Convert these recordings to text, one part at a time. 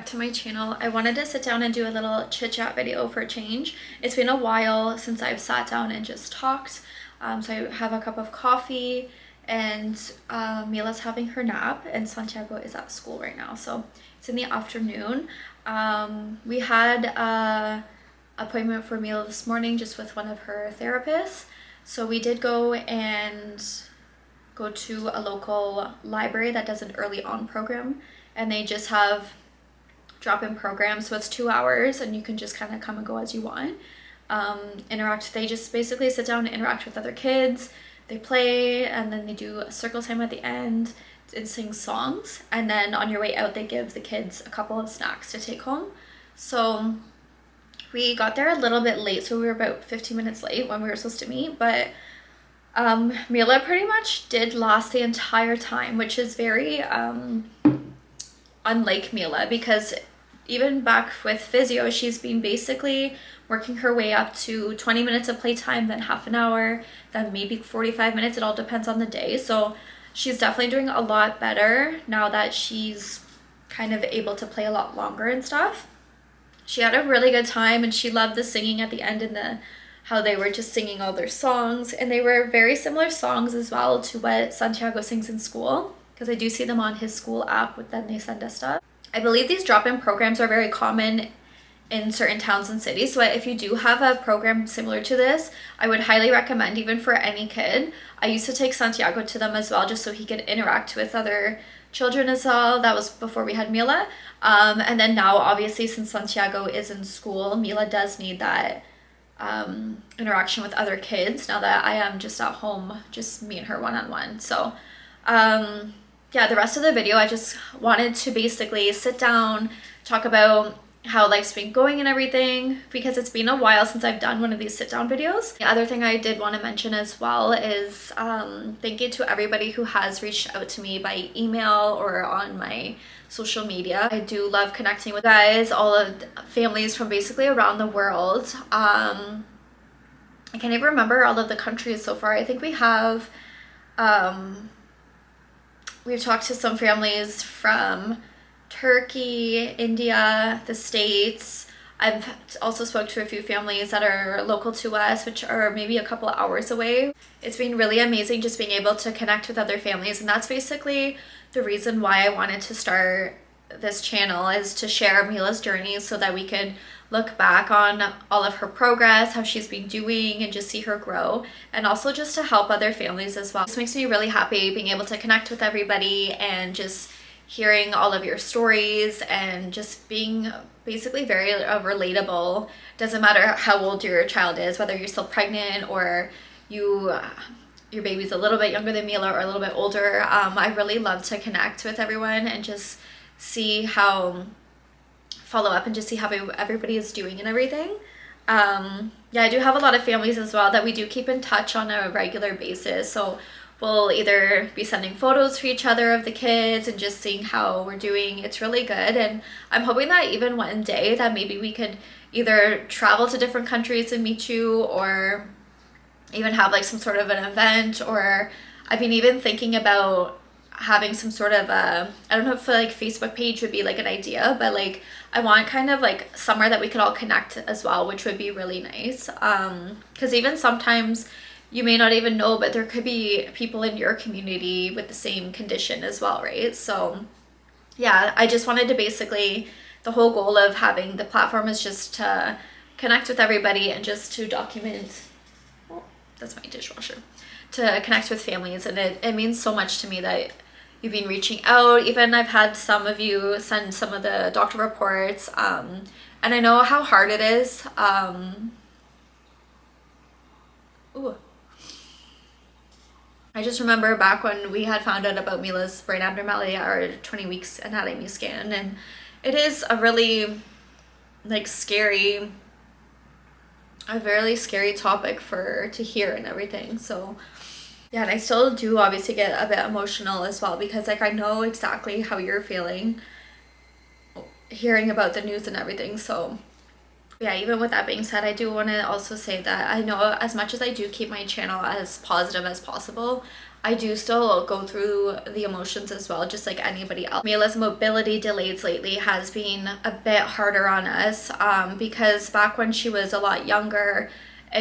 back to my channel. I wanted to sit down and do a little chit chat video for a change. It's been a while since I've sat down and just talked. So I have a cup of coffee and Mila's having her nap and Santiago is at school right now. So it's in the afternoon. We had a appointment for Mila this morning just with one of her therapists. So we did go to a local library that does an early on program, and they just have drop-in programs, so it's 2 hours and you can just kind of come and go as you want. They just basically sit down and interact with other kids. They play and then they do a circle time at the end and sing songs, and then on your way out they give the kids a couple of snacks to take home. So we got there a little bit late, so we were about 15 minutes late when we were supposed to meet, but Mila pretty much did last the entire time, which is very unlike Mila, because even back with physio, she's been basically working her way up to 20 minutes of playtime, then half an hour, then maybe 45 minutes. It all depends on the day. So she's definitely doing a lot better now that she's kind of able to play a lot longer and stuff. She had a really good time and she loved the singing at the end and how they were just singing all their songs, and they were very similar songs as well to what Santiago sings in school, because I do see them on his school app, but then they send us stuff. I believe these drop-in programs are very common in certain towns and cities, so if you do have a program similar to this, I would highly recommend, even for any kid. I used to take Santiago to them as well, just so he could interact with other children as well. That was before we had Mila, and then now obviously since Santiago is in school, Mila does need that interaction with other kids now that I am just at home, just me and her one-on-one. So yeah, the rest of the video I just wanted to basically sit down, talk about how life's been going and everything, because it's been a while since I've done one of these sit down videos. The other thing I did want to mention as well is thank you to everybody who has reached out to me by email or on my social media. I do love connecting with guys, all of the families from basically around the world. I can't even remember all of the countries so far. I think we have we've talked to some families from Turkey, India, the States. I've also spoke to a few families that are local to us, which are maybe a couple of hours away. It's been really amazing just being able to connect with other families, and that's basically the reason why I wanted to start this channel, is to share Mila's journey so that we could look back on all of her progress, how she's been doing, and just see her grow, and also just to help other families as well. This makes me really happy being able to connect with everybody and just hearing all of your stories and just being basically very relatable. Doesn't matter how old your child is, whether you're still pregnant or your baby's a little bit younger than Mila or a little bit older. I really love to connect with everyone and just follow up and just see how everybody is doing and everything. Yeah, I do have a lot of families as well that we do keep in touch on a regular basis, so we'll either be sending photos for each other of the kids and just seeing how we're doing. It's really good, and I'm hoping that even one day that maybe we could either travel to different countries and meet you, or even have like some sort of an event, or I've been even thinking about having some sort of I don't know if like Facebook page would be like an idea, but like I want kind of like somewhere that we could all connect as well, which would be really nice, because even sometimes you may not even know, but there could be people in your community with the same condition as well, right? So yeah, I just wanted to basically, the whole goal of having the platform is just to connect with everybody and just to document, oh, that's my dishwasher, to connect with families. And it means so much to me that you've been reaching out. Even I've had some of you send some of the doctor reports, and I know how hard it is. Ooh. I just remember back when we had found out about Mila's brain abnormality at our 20 weeks anatomy scan, and it is a really like a very scary topic to hear and everything. So yeah, and I still do obviously get a bit emotional as well, because like I know exactly how you're feeling hearing about the news and everything. So yeah, even with that being said, I do want to also say that I know as much as I do keep my channel as positive as possible, I do still go through the emotions as well, just like anybody else. Mila's mobility delays lately has been a bit harder on us because back when she was a lot younger,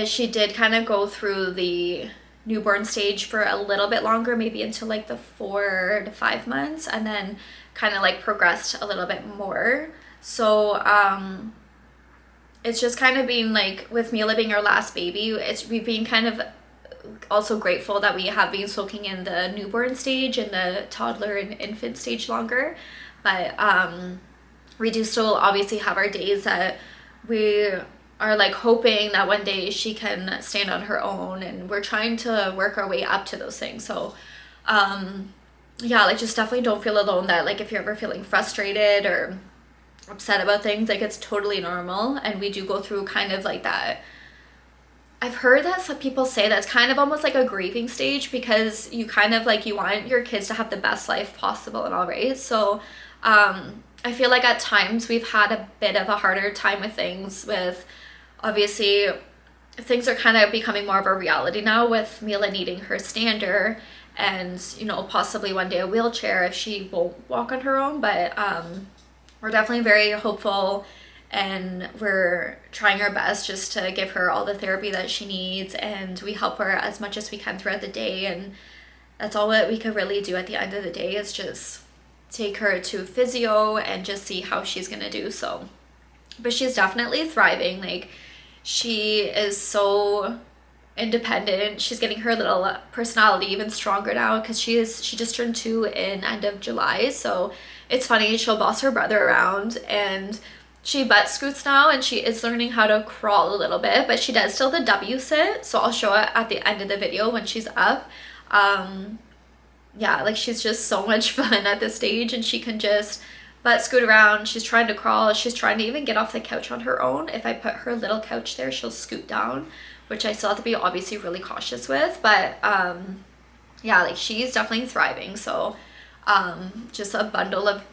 she did kind of go through the newborn stage for a little bit longer, maybe until like the 4 to 5 months, and then kind of like progressed a little bit more. So it's just kind of been like, with Mila being our last baby, we've been kind of also grateful that we have been soaking in the newborn stage and the toddler and infant stage longer. But we do still obviously have our days that we are like hoping that one day she can stand on her own, and we're trying to work our way up to those things. So yeah, like just definitely don't feel alone, that like if you're ever feeling frustrated or upset about things, like it's totally normal. And we do go through kind of like that. I've heard that some people say that's kind of almost like a grieving stage, because you kind of like, you want your kids to have the best life possible and all, right? So I feel like at times we've had a bit of a harder time with things, with obviously things are kind of becoming more of a reality now, with Mila needing her stander and, you know, possibly one day a wheelchair if she won't walk on her own. But we're definitely very hopeful, and we're trying our best just to give her all the therapy that she needs, and we help her as much as we can throughout the day. And that's all that we could really do at the end of the day, is just take her to physio and just see how she's gonna do. So, but she's definitely thriving. Like, she is so independent. She's getting her little personality even stronger now, because she just turned 2 in end of July. So it's funny, she'll boss her brother around, and she butt scoots now, and she is learning how to crawl a little bit, but she does still the W sit. So I'll show it at the end of the video when she's up. Yeah, like she's just so much fun at this stage, and she can just butt scoot around. She's trying to crawl. She's trying to even get off the couch on her own. If I put her little couch there, she'll scoot down, which I still have to be obviously really cautious with. But yeah, like she's definitely thriving. So just a bundle of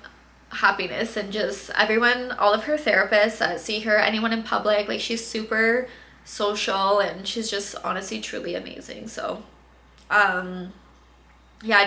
happiness, and just everyone, all of her therapists that see her, anyone in public, like she's super social, and she's just honestly truly amazing. So yeah,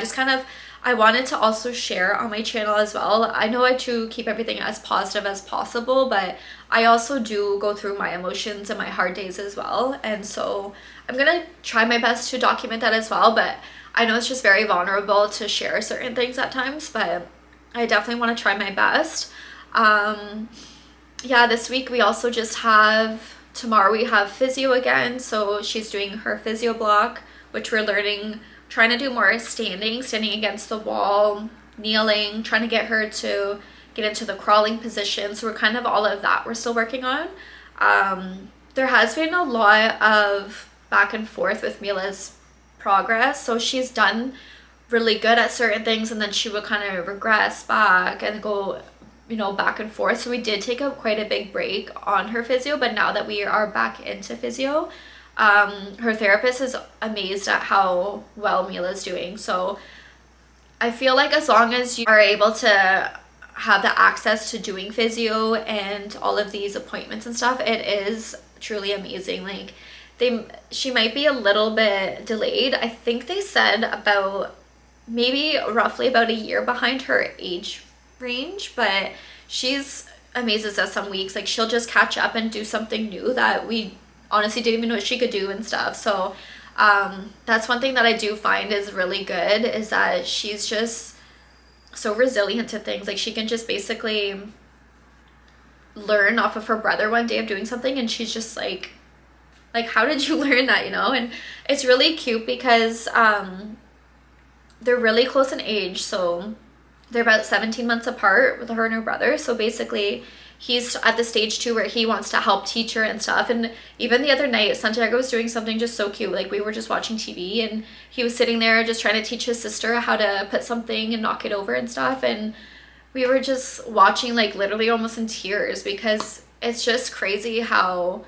I wanted to also share on my channel as well. I know I do keep everything as positive as possible, but I also do go through my emotions and my hard days as well. And so I'm gonna try my best to document that as well. But I know it's just very vulnerable to share certain things at times, but I definitely want to try my best. Yeah, this week we also just have, tomorrow we have physio again. So she's doing her physio block, which we're learning, trying to do more standing against the wall, kneeling, trying to get her to get into the crawling position. So we're kind of all of that we're still working on. There has been a lot of back and forth with Mila's progress. So she's done really good at certain things, and then she would kind of regress back and go, you know, back and forth. So we did take quite a big break on her physio, but now that we are back into physio, her therapist is amazed at how well Mila's doing. So I feel like as long as you are able to have the access to doing physio and all of these appointments and stuff, it is truly amazing. Like she might be a little bit delayed. I think they said about maybe roughly about a year behind her age range, but she's amazes us some weeks. Like she'll just catch up and do something new that we honestly didn't even know she could do and stuff. So that's one thing that I do find is really good, is that she's just so resilient to things. Like she can just basically learn off of her brother one day of doing something, and she's just like how did you learn that, you know? And it's really cute because they're really close in age. So they're about 17 months apart with her and her brother. So basically he's at the stage too where he wants to help teach her and stuff. And even the other night, Santiago was doing something just so cute. Like we were just watching TV, and he was sitting there just trying to teach his sister how to put something and knock it over and stuff. And we were just watching, like literally almost in tears, because it's just crazy how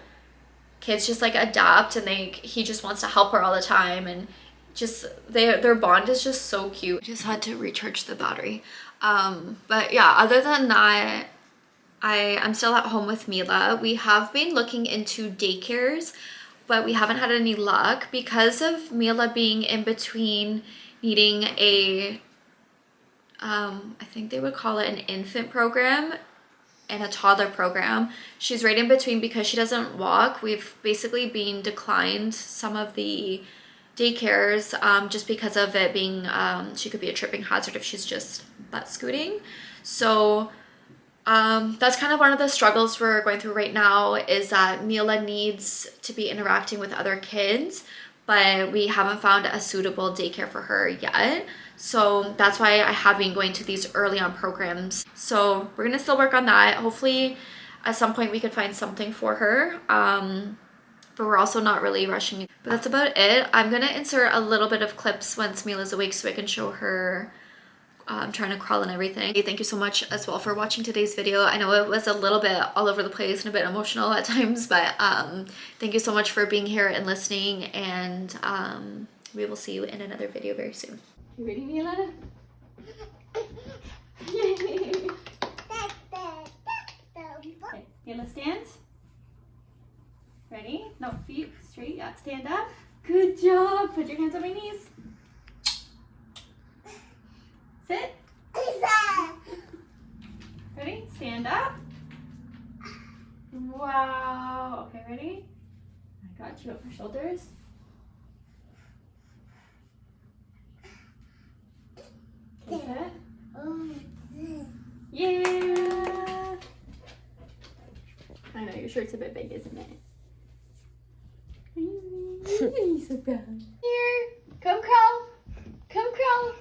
kids just like adapt, and he just wants to help her all the time. And just their bond is just so cute. I just had to recharge the battery. But yeah, other than that, I'm still at home with Mila. We have been looking into daycares, but we haven't had any luck because of Mila being in between needing a, I think they would call it an infant program and a toddler program. She's right in between because she doesn't walk. We've basically been declined some of the daycares just because of it being, she could be a tripping hazard if she's just butt scooting. So that's kind of one of the struggles we're going through right now, is that Mila needs to be interacting with other kids, but we haven't found a suitable daycare for her yet. So that's why I have been going to these early on programs. So we're gonna still work on that. Hopefully at some point we could find something for her. But we're also not really rushing. But that's about it. I'm gonna insert a little bit of clips once Mila's awake so I can show her trying to crawl and everything. Thank you so much as well for watching today's video. I know it was a little bit all over the place and a bit emotional at times, but thank you so much for being here and listening, and we will see you in another video very soon. You ready, Mila? Okay, Mila, stand. Ready? No, feet straight. Yeah, stand up. Good job. Put your hands on my knees. Sit. Ready? Stand up. Wow. Okay, ready? I got you up your shoulders. Okay, sit. Yeah. I know your shirt's a bit big, isn't it? He's so bad. Here. Come crawl. Come crawl.